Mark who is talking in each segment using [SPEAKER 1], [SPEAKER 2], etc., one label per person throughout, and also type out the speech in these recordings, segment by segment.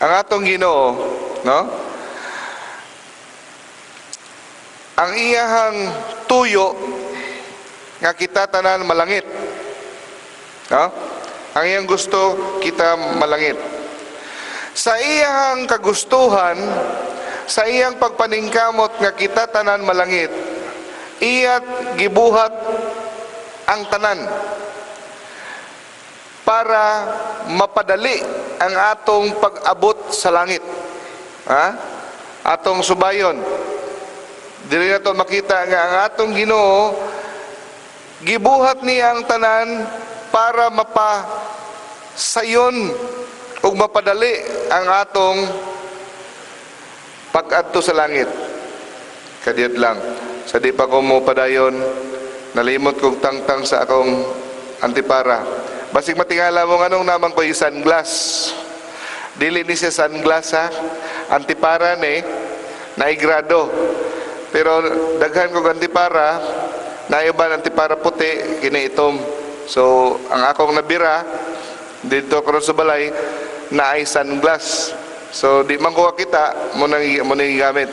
[SPEAKER 1] ang atong Ginoo, no? Ang iyahang tuyo nga kita tanan malangit. No? Ang iyang gusto kita malangit. Sa iyang kagustuhan, sa iyang pagpaningkamot nga kita tanan malangit, iya't gibuhat ang tanan para mapadali ang atong pag-abot sa langit. Ha? Atong subayon. Dili na to makita nga ang atong Ginoo gibuhat niya ang tanan para mapasayon ug mapadali ang atong pag-adto sa langit. Kadiyot lang. Sa di pa ko mo padayon, nalimot kong tangtang sa akong antipara. Basig matingala mo anong naman ko yung sunglass. Dili ni siya sunglass ha. Antipara ni, naigrado. Pero daghan ko antipara, naiban antipara puti, kiniitom. So, ang akong nabira, dito ko sa balay, na ay sunglass. So, di man ko kita, mo nang gamit.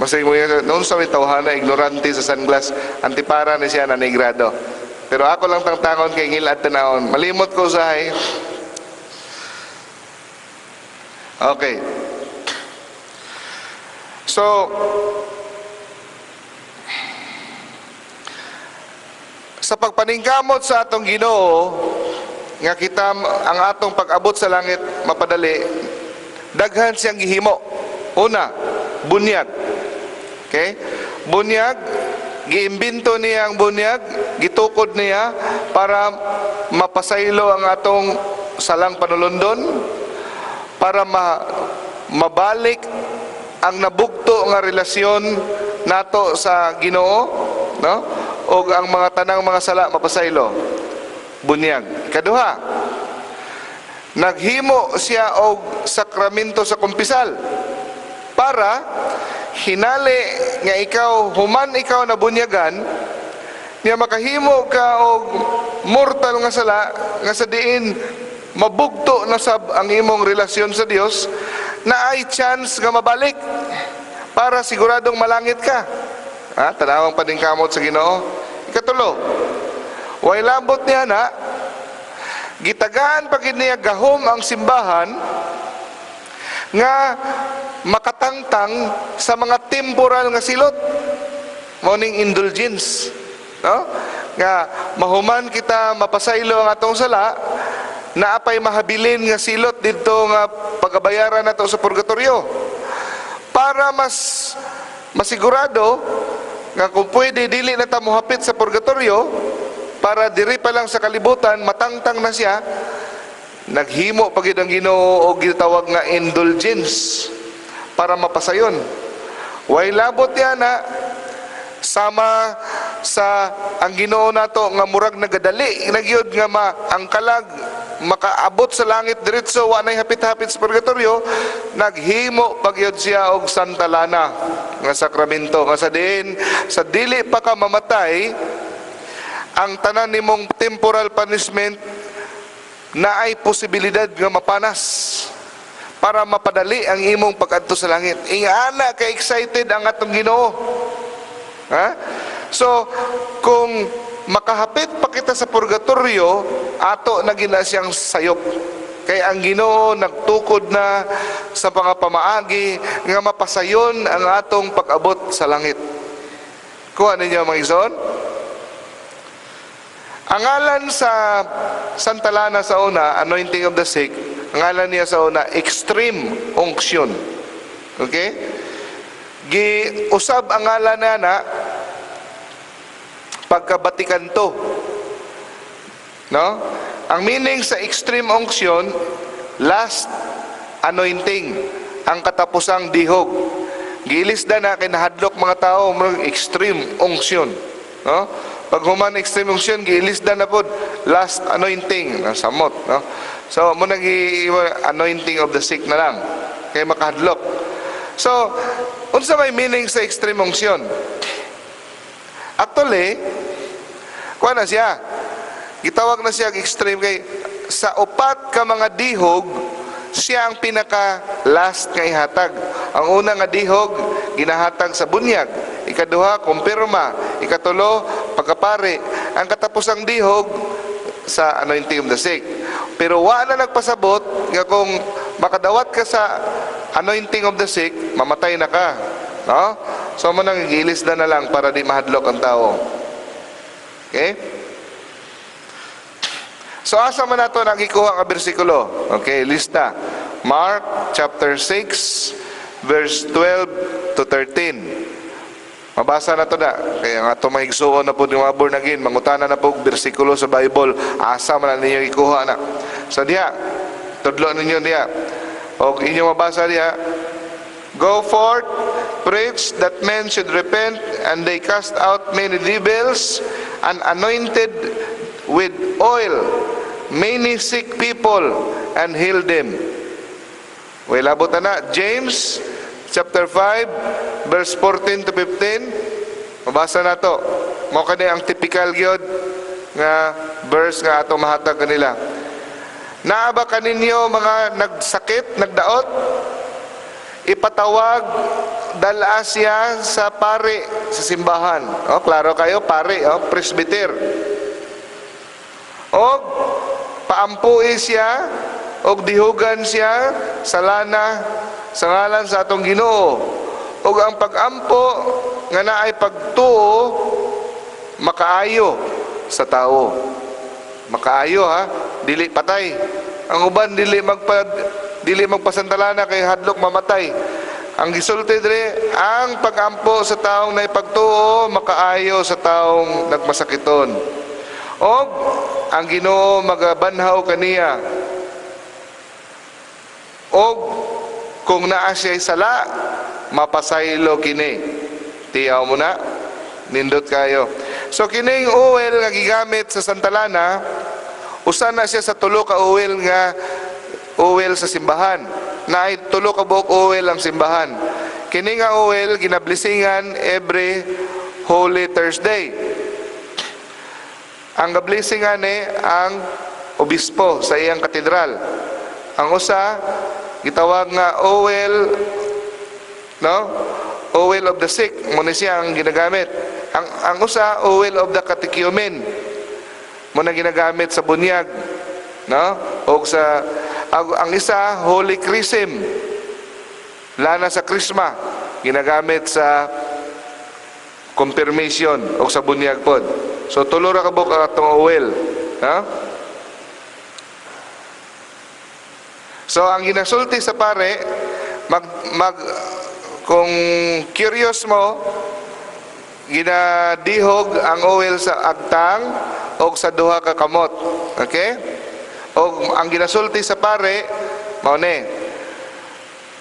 [SPEAKER 1] Masig mo yun, noon sa may tawhana, ignorante sa sunglass, antipara na siya na naigrado. Pero ako lang tangtangon kay ngilad tanahon. Malimot ko usahay. Okay. So, sa pagpaningkamot sa atong Ginoo, nga kita ang atong pag-abot sa langit mapadali, daghan siyang gihimo. Una, bunyag. Okay? Bunyag, giimbento niya ang bunyag, gitukod niya para mapasaylo ang atong salang panulundon, para mabalik ang nabugto nga relasyon nato sa Ginoo, no? O ang mga tanang mga sala mapasaylo. Bunyag. Ikaduha, naghimo siya og sakramento sa kumpisal para hinali nga ikaw, human ikaw na bunyagan, niya makahimo ka og mortal nga sala, nga sa diin mabugto na sab ang imong relasyon sa Dios, na ay chance nga mabalik para siguradong malangit ka. Ha? Tanawang paningkamot sa Ginoo. Ikatulo, way labot niya na, gitagaan pag niya gahom ang simbahan nga makatangtang sa mga temporal nga silot, morning indulgence, no? Nga mahuman kita mapasaylo ang atong sala, na apay mahabilin nga silot dito nga pagabayaran nato sa purgatorio, para mas masigurado nga kung pwede dili na ta mohapit sa purgatorio, para diri pa lang sa kalibutan matangtang na siya. Naghimo pagid ang Ginoo og gitawag nga indulgence para mapasayon. Way labot yan na sama sa ang Ginoo nato nga murag nagadali nagyod nga ang kalag makaabot sa langit diretso, wa nay hapit-hapit sa purgatorio. Naghimo pagyod siya og Santa Lana nga sakramento, nga sa diin sa dili pa ka mamatay, ang tanan nimong temporal punishment na ay posibilidad nga mapanas para mapadali ang imong pag-adto sa langit. Ingana ka excited ang atong Ginoo. Ha? So, kung makahapit pa kita sa purgatorio, ato na gina siyang sayop. Kaya ang Ginoo nagtukod na sa mga pamaagi nga mapasayon ang atong pag-abot sa langit. Kuha ninyo mga ison? Ang ngalan sa Santa Lana sa una, anointing of the sick, ang ngalan niya sa una, extreme unction. Okay? Giusab ang ngalan na pagkabatikanto. No? Ang meaning sa extreme unction, last anointing, ang katapusang dihog. Giilisda na kinahadlok mga tao, extreme unction. No? Pag human extreme unction, giilisda na po, last anointing, samot. No? So, muna anointing of the sick na lang, kaya makahadlok. So, unsa may meaning sa extreme unction? Actually, kuha na siya. Gitawag na siya extreme kay sa upat ka mga dihog siya ang pinaka last nga ihatag. Ang una nga dihog ginahatag sa bunyag, ikaduha kumpirma, ikatulo pagkapari, ang katapusang dihog sa anointing of the sick. Pero wala na nagpasabot nga kung makadawat ka sa anointing of the sick, mamatay na ka, no? So mo nang gilis na lang para di mahadlok ang tao. Okay? So asa man nato nagikuha nga bersikulo? Okay, lista. Mark chapter 6 verse 12 to 13. Mabasa na to na. Kaya nga ito mahigsuon na po ni mga born again. Mangutana na po bersikulo sa Bible. Asa man na ninyo ikuha na. So diya, tudlo ninyo diya. O inyo mabasa diya. Go forth, preach that men should repent, and they cast out many devils, and anointed with oil many sick people, and healed them. Well, abot na. James chapter 5 verse 14 to 15. Mabasa na to. Mo kani ang typical gyud nga verse nga atong mahatag kanila. Naa ba kaninyo mga nagsakit, nagdaot? Ipatawag dala siya sa pare sa simbahan. Oh, klaro kayo, pare, presbyter. O paampuin siya o dihugan siya sa lana sa ngalan sa atong Ginoo. O ang pagampo nga naay pagtuo makaayo sa tao. Makaayo ha, dili patay. Ang uban dili magpasantalana kay hadlok mamatay. Ang gisulti dire, ang pagampo sa taong naipagtuo makaayo sa taong nagmasakiton. O ang Ginoo magabanhaw kaniya. O kung naa siya'y sala, mapasaylo kini. Tiyaw mo na, nindot kayo. So kining oil nga gigamit sa santalana, usa na siya sa tulo ka oil nga oil sa simbahan. Na ay tulo ka buok oil ang simbahan. Kini nga oil ginablisingan every Holy Thursday. Ang gablisingan ang obispo sa iyang katedral. Ang usa gitawag nga oil, no? Oil of the sick, mo ni siya ang ginagamit. Ang usa oil of the catechumen, mo na ginagamit sa bunyag, no? O sa ang isa holy chrism, lana sa krisma, ginagamit sa confirmation o sa bunyag pod. So tulo ra ka buk atong oil, ha? So ang ginasulti sa pare, kung curious mo, ginadihog ang oil sa agtang o sa duha ka kamot. Okay? O ang ginasulti sa pare, mao ni,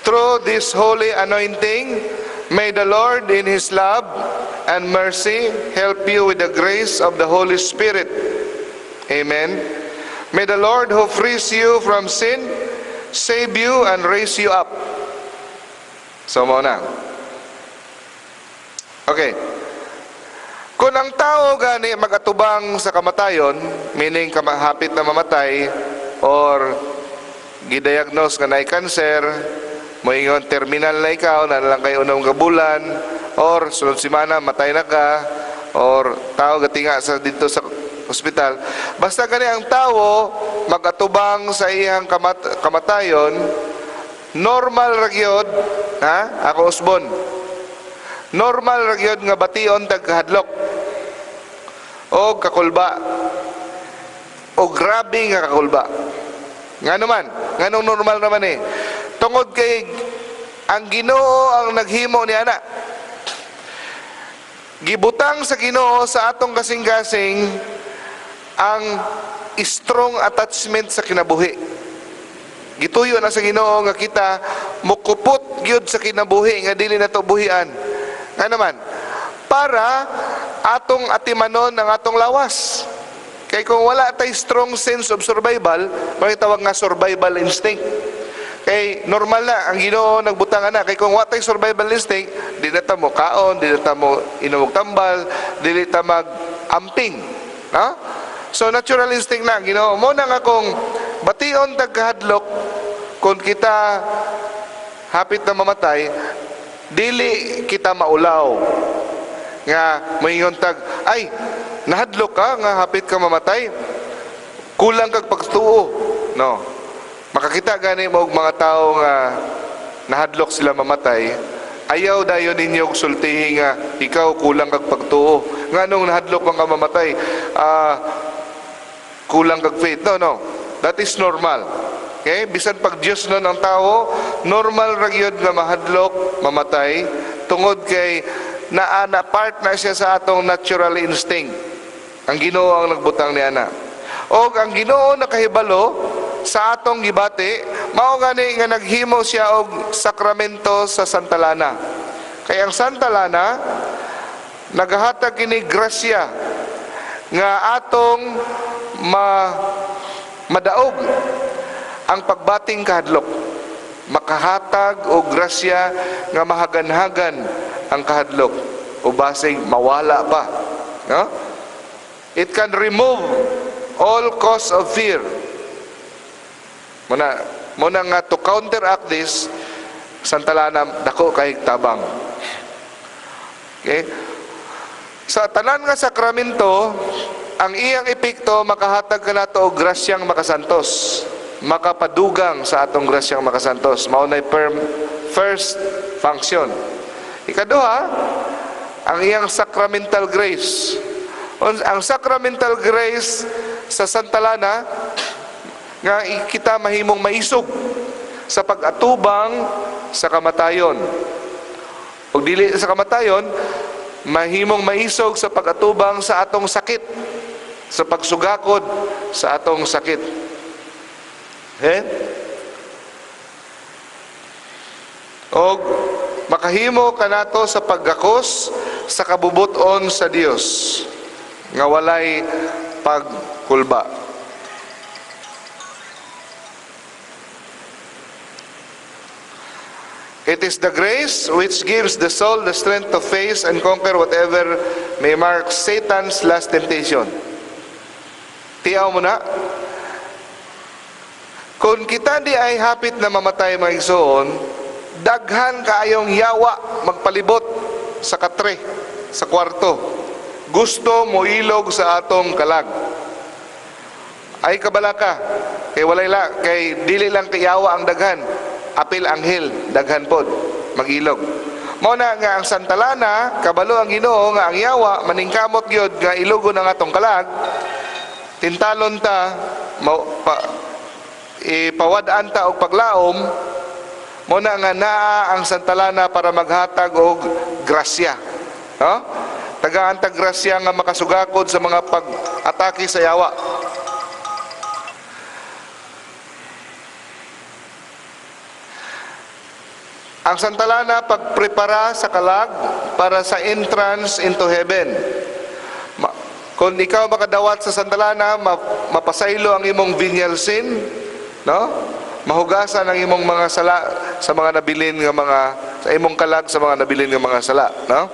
[SPEAKER 1] through this holy anointing, may the Lord in His love and mercy help you with the grace of the Holy Spirit. Amen. May the Lord who frees you from sin save you and raise you up. So mao na. Okay. Kung ang tao gani magatubang sa kamatayon, meaning hapit na mamatay, or gidiagnose nga na cancer, moingon terminal na ikaw, na lang kayo unang kabulan, or sunod simana matay na ka, or tao gatinga sa dito sa ospital, basta gani ang tao magatubang sa iyang kamatayon, normal ra gyud, ha? Ako usbon. Normal ra gyud nga bation tagkahadlok o kakulba o grabe nga kakulba. Ngano man, nganong normal naman tungod kay ang Ginoo ang naghimo ni ana. Gibutang sa Ginoo sa atong kasing-kasing ang strong attachment sa kinabuhi. Gituyo na sa Ginoo nga kita mukupot gyud sa kinabuhi nga dili nato buhian. Nga naman, para atong atimanon ang atong lawas. Kay kung wala tay strong sense of survival, tawag nga survival instinct. Kay normal na ang Ginoo nagbutang na. Kay kung wala tay survival instinct, di na ta mo kaon, di na ta mo inuwag tambal, di ta mag-amping, no? So natural instinct na Ginoo mo na nga kung bation tagkahadlok kung kita hapit na mamatay, dili kita maulaw nga moingon tag, ay nahadlok ka nga hapit ka mamatay, kulang kag pagtuo, no? Makakita gani mo og mga tao nga nahadlok sila mamatay, ayaw dayon ninyo sultihi nga ikaw kulang kag pagtuo, nganong nahadlok ka mamatay, kulang kag faith. No, that is normal. Okay, bisan pag Dios nun ang tao, normal ra gyud nga mahadlok mamatay tungod kay na part na siya sa atong natural instinct. Ang Ginoo ang nagbutang ni ana. Og ang Ginoo nakahibalo sa atong gibati, mao gani nga naghimo siya og sakramento sa Santa Lana. Kay ang Santa Lana nagahatag kini grasya nga atong madaog ang pagbating kahadlok, makahatag og grasya nga mahaganhagan ang kahadlok o basig mawala pa, no? It can remove all cause of fear. Muna nga to counteract this, Santa Lana dako kay tabang. Okay? Sa tanan nga sakramento, ang iyang epekto makahatag kanato og grasyang makasantos, makapadugang sa atong grasyang makasantos. Mao nay first function. Ikaduha, ang iyang sacramental grace. Ang sacramental grace sa Santa Lana nga kita mahimong maisog sa pag-atubang sa kamatayon. Ug dili sa kamatayon, mahimong maisog sa pag-atubang sa atong sakit, sa pagsugakod sa atong sakit. Okay? Og makahimo kanato sa paggakos sa kabubuton sa Dios nga walay pagkulba. It is the grace which gives the soul the strength to face and conquer whatever may mark Satan's last temptation. Tiyaw mo na, kung kita di ay hapit na mamatay mga igsoon, daghan kaayong yawa magpalibot sa katre, sa kwarto. Gusto mo ilog sa atong kalag. Ay kabala ka, kay walay kay dili lang kayawa ang daghan, apil anghel daghan pod magilog. Mao na nga ang Santa Lana, kabalo ang Ginoo nga ang yawa maningkamot gyud nga ilugon ang atong kalag, tintalon ta ipawad-an ta og paglaom. Mao na nga naa ang Santa Lana para maghatag og grasya, no? Tagaan tag grasya nga makasugakod sa mga pag-atake sa yawa. Ang Santa Lana pagprepara sa kalag para sa entrance into heaven. Kung ikaw makadawat sa Santa Lana, mapasaylo ang imong venial sin, no? Mahugasan ang imong mga sala sa mga nabilin nga mga sa imong kalag sa mga nabilin nga mga sala, no?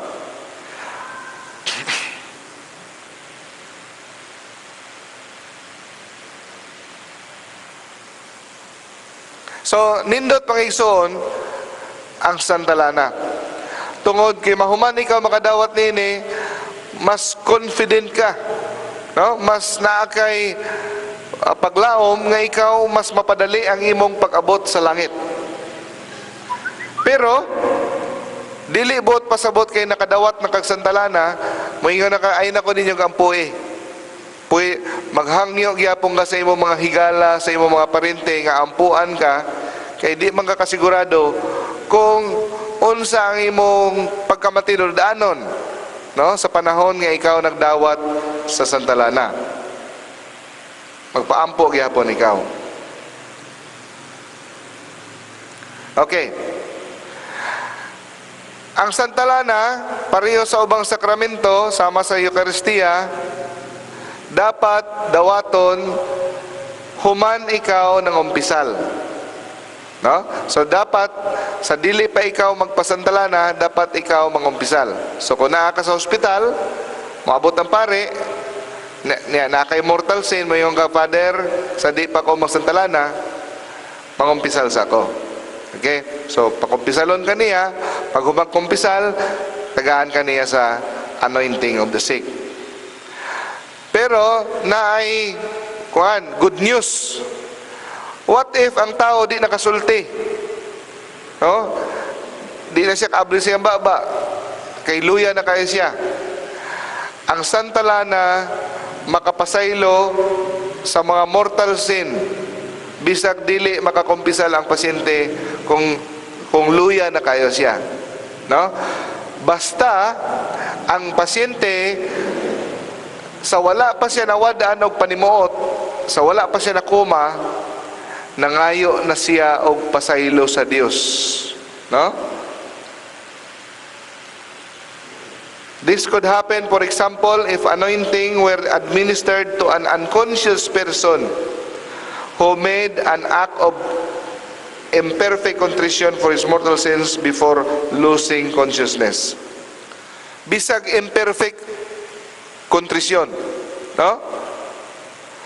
[SPEAKER 1] So nindot pangigsoon ang Santa Lana. Tungod kay mahuman ikaw makadawat nini, mas confident ka, no? Mas naa kay paglaom nga ikaw mas mapadali ang imong pag-abot sa langit. Pero dili bot pasabot kay nakadawat na kag Santa Lana, moingon na ka ay nako ninyo kampuy. Puy maghangyo gyapon ka sa imong mga higala, sa imong mga parente nga ampuan ka, kay di man ka kasigurado kung unsa ang imong pagkamatinud-anon, no, sa panahon nga ikaw nagdawat sa Santa Lana. Magpaampo gyapon ikaw. Okay. Ang Santa Lana, pareho sa ubang sakramento, sama sa Eucharistia, dapat dawaton human ikaw ng umpisal, no? So dapat sa dili pa ikaw magpasanta Lana, dapat ikaw mangumpisal. So kung naa ka sa ospital, maabot ang pare na kay mortal sin mo yung ka, Father, sa di pa ko magsanta Lana, Pangumpisal sa ako. Okay? So, pakumpisalon ka niya, pag humagkumpisal, tagaan ka niya sa anointing of the sick. Pero, naay, good news. What if ang tao di nakasulti? No? Di na siya kaabli siyang baba. Kay luya na kayo siya. Ang santalana makapasaylo sa mga mortal sin, bisag dili makakumpisal ang pasyente kung luya na kayo siya. No? Basta ang pasyente sa wala pa siya nawadaan og panimuot, sa wala pa siya nakuma, nangayo na siya og pasaylo sa Dios. No? This could happen, for example, if anointing were administered to an unconscious person who made an act of imperfect contrition for his mortal sins before losing consciousness. Bisag imperfect kontrisyon. No?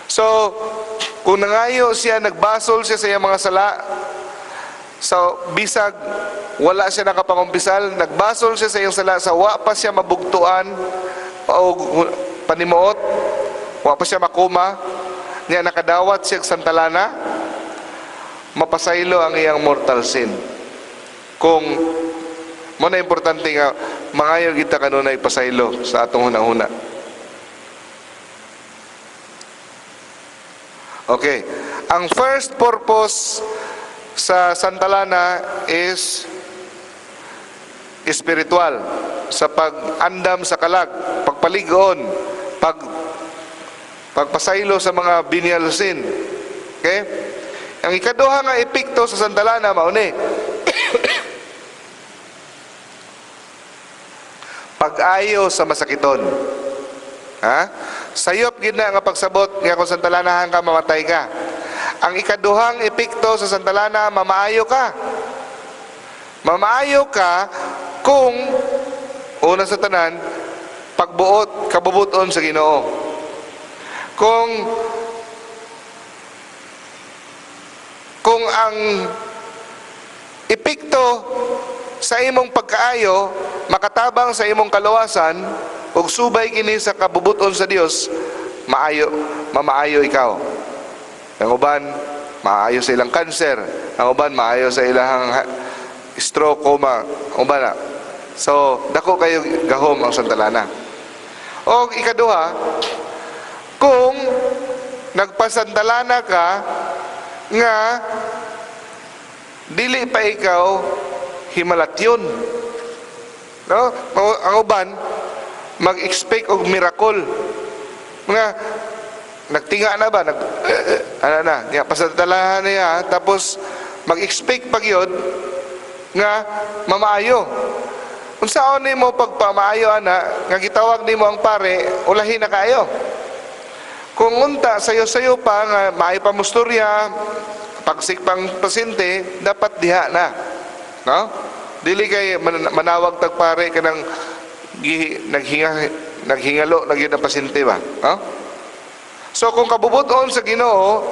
[SPEAKER 1] So, kung nangayo siya, nagbasol siya sa iyang mga sala, so, bisag wala siya nakapangumpisal, nagbasol siya sa iyong sala, sa wa pa siya mabugtuan o panimuot, wa pa siya makuma, niya nakadawat siya santalana, mapasaylo ang iyang mortal sin. Kung mo na importante nga, mangayo kita kanunay pasaylo sa atong hunahuna. Okay. Ang first purpose sa santalana is spiritual, sa pag-andam sa kalag, pagpaligon, pagpasaylo sa mga venial sin. Okay? Ang ikaduha nga epekto sa santalana mauni pag-ayo sa masakiton. Ha? Sayop gid na nga pagsabot nga kung santalanahan ka, mamatay ka. Ang ikaduhang epekto sa santalana, mamaayo ka. Mamaayo ka kung una sa tanan, pagbuot, kabubuton sa Ginoo. Kung ang epekto sa imong pagkaayo makatabang sa imong kaluwasan ug subay kini sa kabubuton sa Dios, mamaayo ikaw. Ang uban maayo sa ilang cancer, ang uban maayo sa ilang stroke, coma, uban na. So, dako kayo gahom ang santalana. O ikaduha, kung nagpasantalana ka nga dili pa ikaw himalatyon. No? Ang uban mag-expect og miracle. Mga nagtinga na ba? Pasantalahan niya, tapos mag-expect pag yun nga mamaayo. Unsaon nimo pagpamaayo ana nga gitawag nimo ang pare, ulahi na kayo. Kung unta sayo-sayo pa nga maayo pa musturya, pagsik pang pasyente, dapat diha na. No? Dili kay manawag tag pare kanang naghingalo na gyud ang pasyente ba? No? So kung kabubuton sa Ginoo,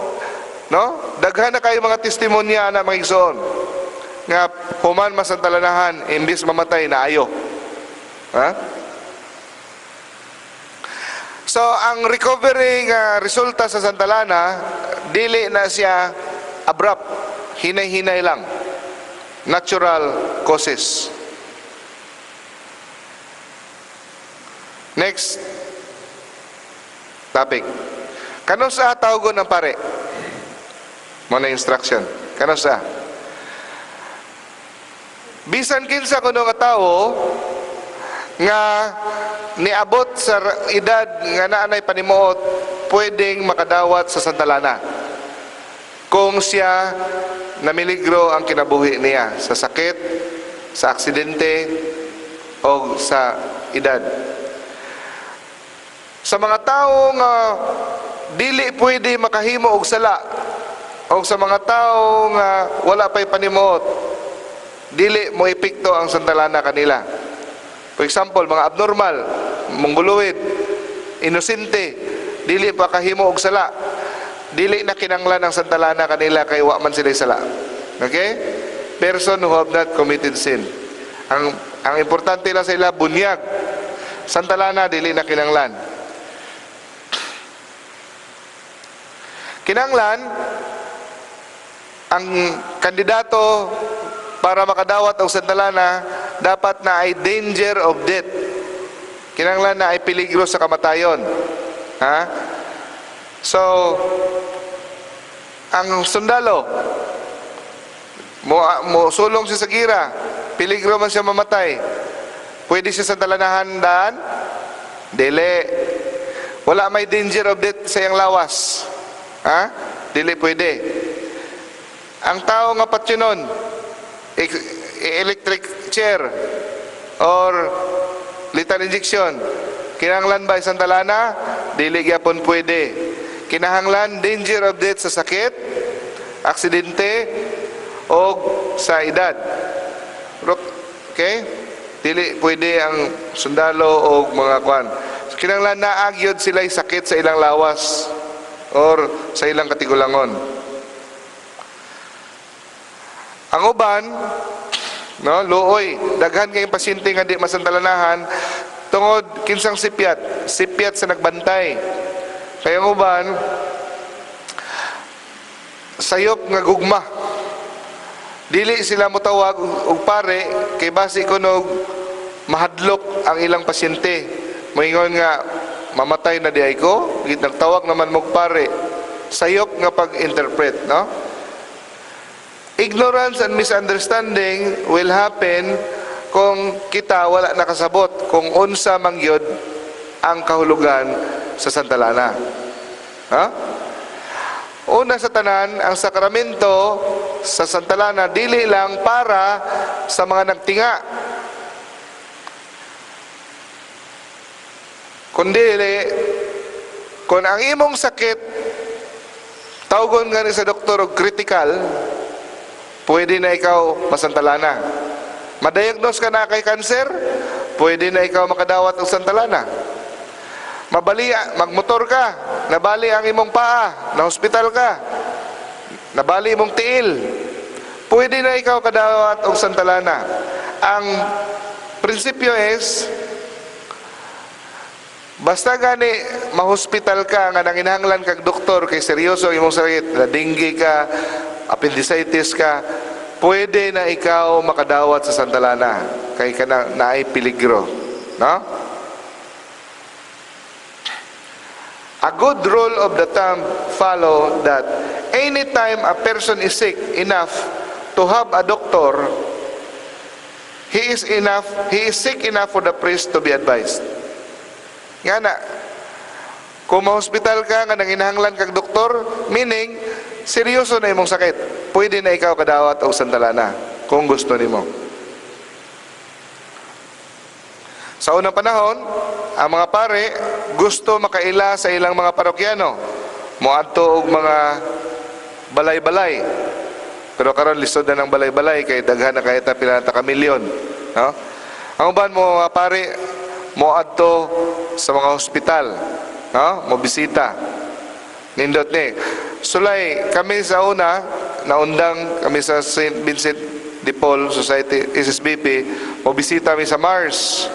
[SPEAKER 1] no? Daghan na kayo mga testimonya na mga igsoon nga human masantalanahan imbis mamatay na ayo. Ha? So ang recovery nga resulta sa santalana dili na siya abrupt, hinay-hinay lang. Natural causes. Next topic. Kano sa tawgon ng pare? Muna instruction. Kano sa? Bisan kinsa kuno nga tawo nga niabot sa edad nga naanay panimuot, pwedeng makadawat sa santalana kung siya namiligro ang kinabuhi niya sa sakit, sa aksidente o sa edad. Sa mga tao nga dili pwede makahimo og sala o sa mga tao nga wala pay panimuot, dili mo epekto ang santalana kanila. For example, mga abnormal, mongguluid, inosente, dili pa kahimo og sala. dili na kinanglan ang santalana kanila kay wa man sila sala. Okay? Person who have not committed sin. Ang importante lang sa ila bunyag. Santalana dili na kinanglan. Kinanglan ang kandidato para makadawat og santalana dapat na ay danger of death. Kinanglan na ay peligro sa kamatayon. Ha? So, ang sundalo, mo sulong siya sa gira, peligro man siya mamatay. Pwede siya santalanahan daan? Dili. Wala may danger of death sa iyang lawas. Ha? Dili pwede. Ang tao nga patyonon, electric chair or lethal injection, kinahanglan ba isang talana? Dili gyapon pwede. Kinahanglan danger of death sa sakit, aksidente, o sa edad. Okay? Dili pwede ang sundalo o mga kwan. So, kinahanglan naagyod sila sakit sa ilang lawas or sa ilang katigulangon. Ang uban, no, luoy, daghan kayong pasyente nga di masantalanahan tungod kinsang sipyat sa nagbantay. Kaya ang uban, sayop nga gugma. Dili sila motawag og pare kay base kuno mahadlok ang ilang pasyente. Moingon nga mamatay na di ay ko, nagtawag naman mo pare. Sayop nga pag-interpret, no? Ignorance and misunderstanding will happen kung kita wala nakasabot kung unsa mangyod ang kahulugan sa santalana. Ha? Una sa tanan, ang sakramento sa santalana dili lang para sa mga nagtinga, kundi kung ang imong sakit tawgon nga ni sa doktor og critical, pwede na ikaw masantalana. Madiagnose ka na kay cancer, pwede na ikaw makadawat og santalana. Mabali, magmotor ka, nabali ang imong paa, na hospital ka, nabali imong tiil, pwede na ikaw kadawat og santalana. Ang prinsipyo is, basta gani mahospital ka nga nanginahanglan kag doktor kay seryoso imong sakit, na dengue ka, appendicitis ka, pwede na ikaw makadawat sa santalana kay ka na ay peligro, no? A good rule of the thumb follow that anytime a person is sick enough to have a doctor, he is sick enough for the priest to be advised. Nga na, kung ma-hospital ka nga nanginahanglan kag doktor, meaning seryoso na imong sakit, pwede na ikaw kadawat o santalana kung gusto nimo. Sa unang panahon, ang mga pare gusto makaila sa ilang mga parokyano, moadto og mga balay-balay. Pero karon lisod na ng balay-balay kay daghan na kahit pila ta ka milyon, no? Ang uban mo mga pare moadto sa mga hospital, no? Mo bisita. Nindot ni. Sulay kami sa una, naundang kami sa St. Vincent de Paul Society, SSBP, mo bisita kami sa Mars.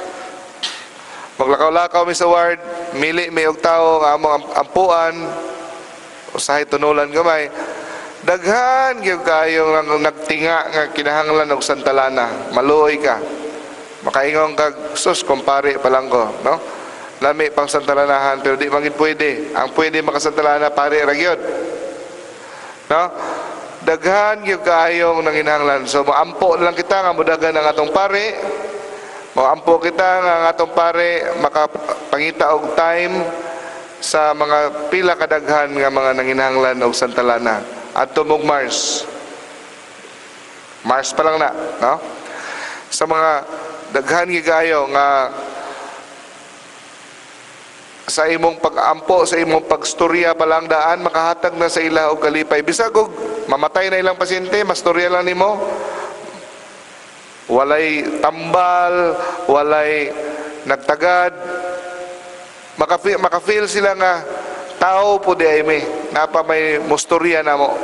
[SPEAKER 1] Maglakaw-lakaw mi sa ward, mili may og tao nga among ampuan, usahay tunulan gamay. Daghan gyud kayo nagtinga nga kinahanglan og santalana, maluoy ka. Makaingon kag sus kumpare pa lang ko, no? Lami pang santalanahan pero di magin pwede. Ang pwede makasantalana pare ra gyud. No? Daghan gyud kaayong nanginahanglan. So maampo lang kita nga mudagan ang atong pare. Maampo kita nga ang atong pare makapangita og time sa mga pila kadaghan nga mga nanginahanglan og santalana. Adto mog Mars. Mars pa lang na, no? Sa mga daghan gigayo nga sa imong pag-ampo, sa imong pagstorya pa lang daan, makahatag na sa ila og kalipay. Bisag og mamatay na ilang pasyente, mastorya lang nimo. Walay tambal, walay nagtagad. Makafeel sila nga tao po di ay napa may mustorya na mo.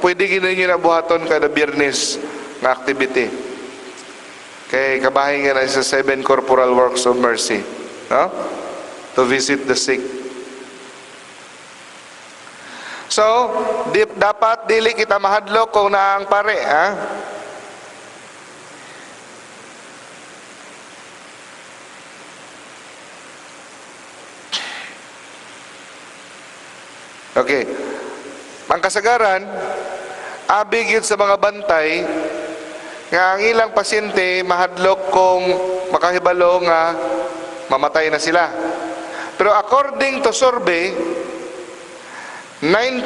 [SPEAKER 1] Pwede ginayon na buhaton kada Biyernes nga activity. Kay kabahin nga na sa 7 corporal works of mercy. To visit the sick. So, dapat dili kita mahadlok kung naang pare, Okay. Ang kasagaran, abig yun sa mga bantay, nga ang ilang pasyente mahadlok kung makahibalo nga mamatay na sila. Pero according to survey, 99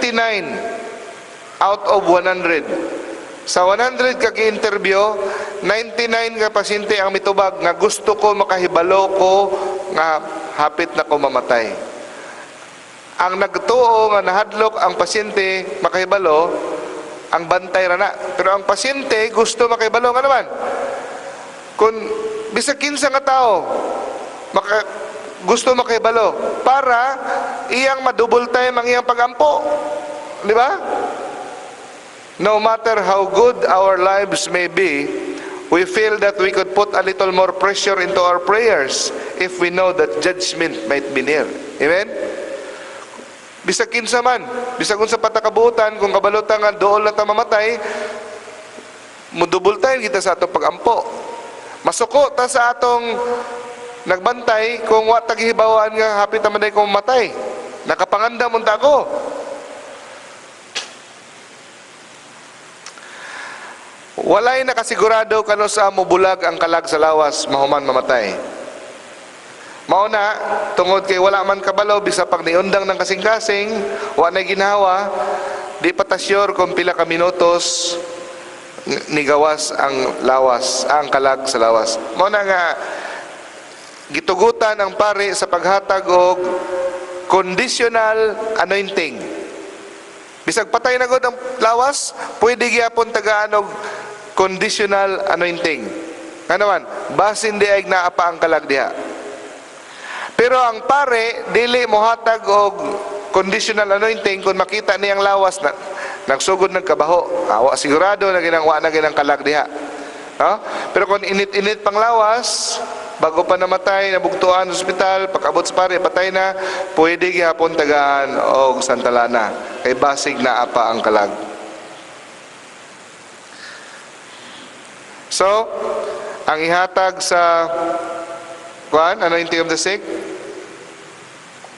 [SPEAKER 1] out of 100. Sa 100 ka ki-interview, 99 nga pasyente ang mitubag nga gusto ko makahibalo ko nga hapit na ko mamatay. Ang nagtuo nga nahadlok ang pasyente makahibalo, ang bantay rana. Pero ang pasyente gusto makahibalo nga naman. Kung bisag kinsa nga tao gusto makahibalo para iyang madouble time ang iyang pagampo. Di ba? No matter how good our lives may be, we feel that we could put a little more pressure into our prayers if we know that judgment might be near. Amen? Bisag kinsa man, bisag kung sa patakabutan, kung kabalutan nga dool na ta mamatay, mudouble time kita sa atong pagampo. Masuko ta sa atong nagbantay kung wa tagihibawan nga hapit naman day kong matay. Nakapanganda munta ko. Walay nakasigurado kano sa mubulag ang kalag sa lawas mahuman mamatay. Mauna, tungod kay wala man kabalo bisa pag niundang ng kasing-kasing, wa na ginawa, di patasyur kung pila ka minutos nigawas ang lawas, ang kalag sa lawas. Mauna nga gitugutan ang pare sa paghatag og conditional anointing. Bisag patay na gud ang lawas, pwede gyapon tagaan og conditional anointing. Ano man, basin di ay naapa ang kalag diha. Pero ang pare dili mohatag og conditional anointing kung makita niyang lawas na nagsugod ng kabaho. Wa sigurado na wa na ginang kalag diha. Pero kung init-init pang lawas, bago pa namatay, nabugtuan sa ospital, pag-abot sa pare, patay na, pwede gihapon tagaan o santalana. Kay basig na apa ang kalag. So, ang ihatag sa anointing of the sick,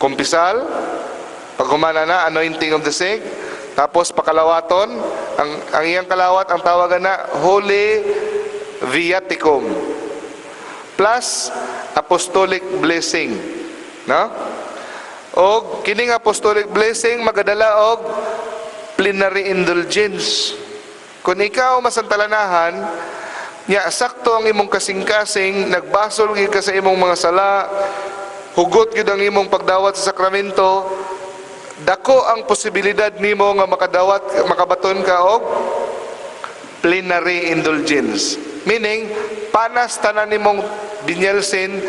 [SPEAKER 1] kumpisal, pag humana na, anointing of the sick, tapos pakalawaton, ang iyang kalawat, ang tawagan na, Holy Viaticum, plus apostolic blessing, no? O kining apostolic blessing magadala og plenary indulgence. Kung ikaw masantalanahan, nya sakto ang imong kasing-kasing, nagbasol gyud ka sa imong mga sala, hugot gyud ang imong pagdawat sa sakramento, dako ang posibilidad nimo nga makabaton ka og plenary indulgence. Meaning, panas tanan nimong binyelsin,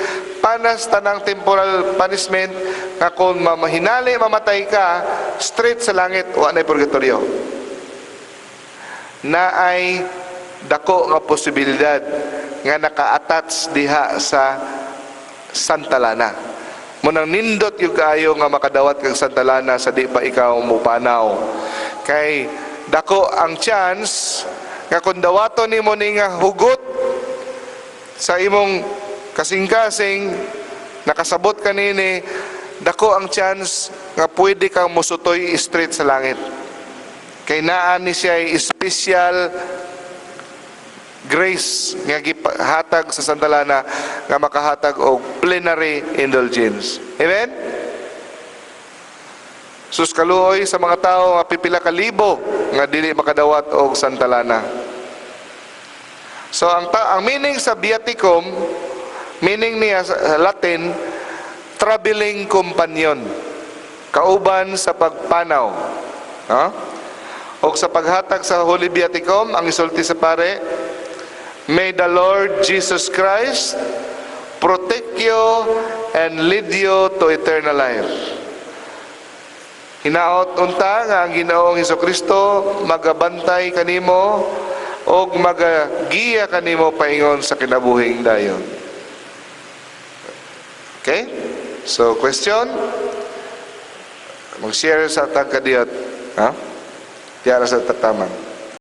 [SPEAKER 1] panas tanang temporal punishment, nga kung mamahinali, mamatay ka, straight sa langit, wa na'y purgatorio. Na ay dako nga posibilidad nga naka-attach diha sa santalana. Munang nindot yung kaayo nga makadawat kang santalana sa di pa ikaw mupanaw. Kay dako ang chance nga kung dawaton nimo ni nga hugot sa imong kasing-kasing nakasabot kanini, dako ang chance nga pwede kang musutoy straight sa langit. Kay naa ni siya special grace nga gihatag sa santalana nga makahatag og plenary indulgence. Amen? Sus kaluoy sa mga tao nga pipila ka libo nga dili makadawat og santalana. So ang meaning sa Viaticum, meaning niya sa Latin, traveling companion, kauban sa pagpanaw. O sa paghatag sa Holy Viaticum, ang isulti sa pare, may the Lord Jesus Christ protect you and lead you to eternal life. Hinaot unta nga ang Ginoong Hesukristo magabantay kanimo o magagiya kanimo paingon sa kinabuhing dayon. Okay? So, question? Mag-share sa tagkadiyot. Ha? Tiyara sa tatamang.